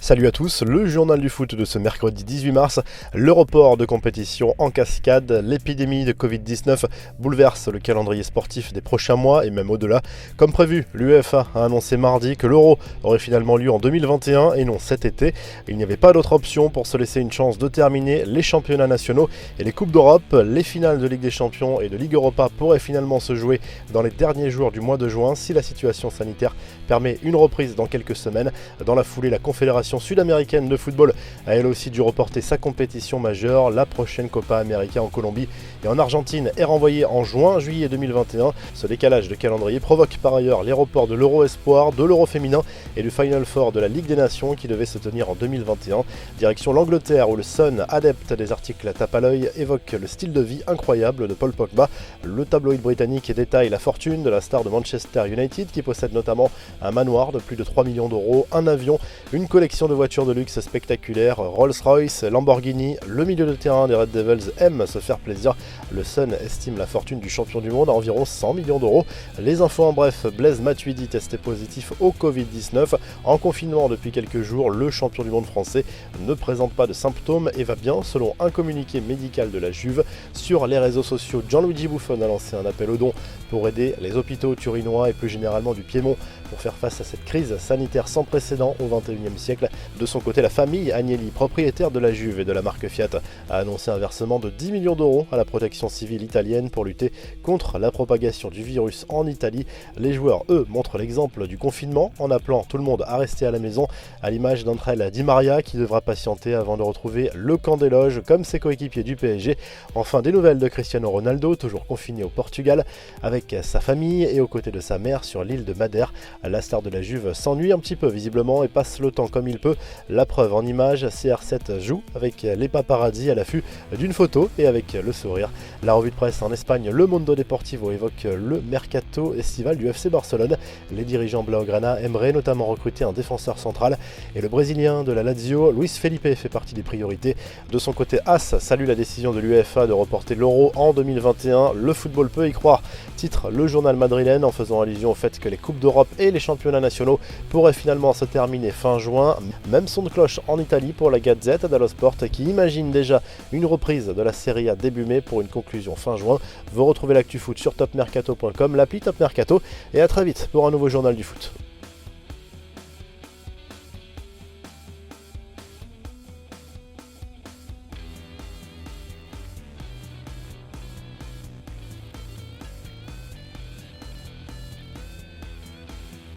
Salut à tous, le journal du foot de ce mercredi 18 mars, le report de compétition en cascade, l'épidémie de Covid-19 bouleverse le calendrier sportif des prochains mois et même au-delà. Comme prévu, l'UEFA a annoncé mardi que l'Euro aurait finalement lieu en 2021 et non cet été. Il n'y avait pas d'autre option pour se laisser une chance de terminer les championnats nationaux et les Coupes d'Europe. Les finales de Ligue des Champions et de Ligue Europa pourraient finalement se jouer dans les derniers jours du mois de juin si la situation sanitaire permet une reprise dans quelques semaines. Dans la foulée, la Confédération sud-américaine de football a elle aussi dû reporter sa compétition majeure. La prochaine Copa América en Colombie et en Argentine est renvoyée en juin-juillet 2021. Ce décalage de calendrier provoque par ailleurs les reports de l'Euro Espoir, de l'Euro féminin et du Final Four de la Ligue des Nations qui devait se tenir en 2021. Direction l'Angleterre où le Sun, adepte des articles à tape à l'œil, évoque le style de vie incroyable de Paul Pogba. Le tabloïd britannique détaille la fortune de la star de Manchester United qui possède notamment un manoir de plus de 3 millions d'euros, un avion, une collection de voitures de luxe spectaculaires, Rolls-Royce, Lamborghini. Le milieu de terrain des Red Devils aime se faire plaisir. Le Sun estime la fortune du champion du monde à environ 100 millions d'euros. Les infos en bref, Blaise Matuidi testé positif au Covid-19. En confinement depuis quelques jours, le champion du monde français ne présente pas de symptômes et va bien selon un communiqué médical de la Juve. Sur les réseaux sociaux, Gianluigi Buffon a lancé un appel aux dons pour aider les hôpitaux turinois et plus généralement du Piémont pour faire face à cette crise sanitaire sans précédent au XXIe siècle. De son côté, la famille Agnelli, propriétaire de la Juve et de la marque Fiat, a annoncé un versement de 10 millions d'euros à la protection civile italienne pour lutter contre la propagation du virus en Italie. Les joueurs, eux, montrent l'exemple du confinement en appelant tout le monde à rester à la maison, à l'image d'entre elles Di Maria qui devra patienter avant de retrouver le camp des loges comme ses coéquipiers du PSG. Enfin, des nouvelles de Cristiano Ronaldo, toujours confiné au Portugal avec sa famille et aux côtés de sa mère sur l'île de Madère. La star de la Juve s'ennuie un petit peu visiblement et passe le temps comme il peut. La preuve en image, CR7 joue avec les paparazzi à l'affût d'une photo et avec le sourire. La revue de presse en Espagne, Le Mundo Deportivo évoque le mercato estival du FC Barcelone. Les dirigeants blaugrana aimeraient notamment recruter un défenseur central et le Brésilien de la Lazio, Luis Felipe, fait partie des priorités. De son côté, AS salue la décision de l'UEFA de reporter l'Euro en 2021. Le football peut y croire, titre le journal madrilène en faisant allusion au fait que les Coupes d'Europe et les championnats nationaux pourraient finalement se terminer fin juin. Même son de cloche en Italie pour la Gazzetta dello Sport qui imagine déjà une reprise de la Serie A début mai pour une conclusion fin juin. Vous retrouvez l'actu foot sur topmercato.com, l'appli Top Mercato et à très vite pour un nouveau journal du foot.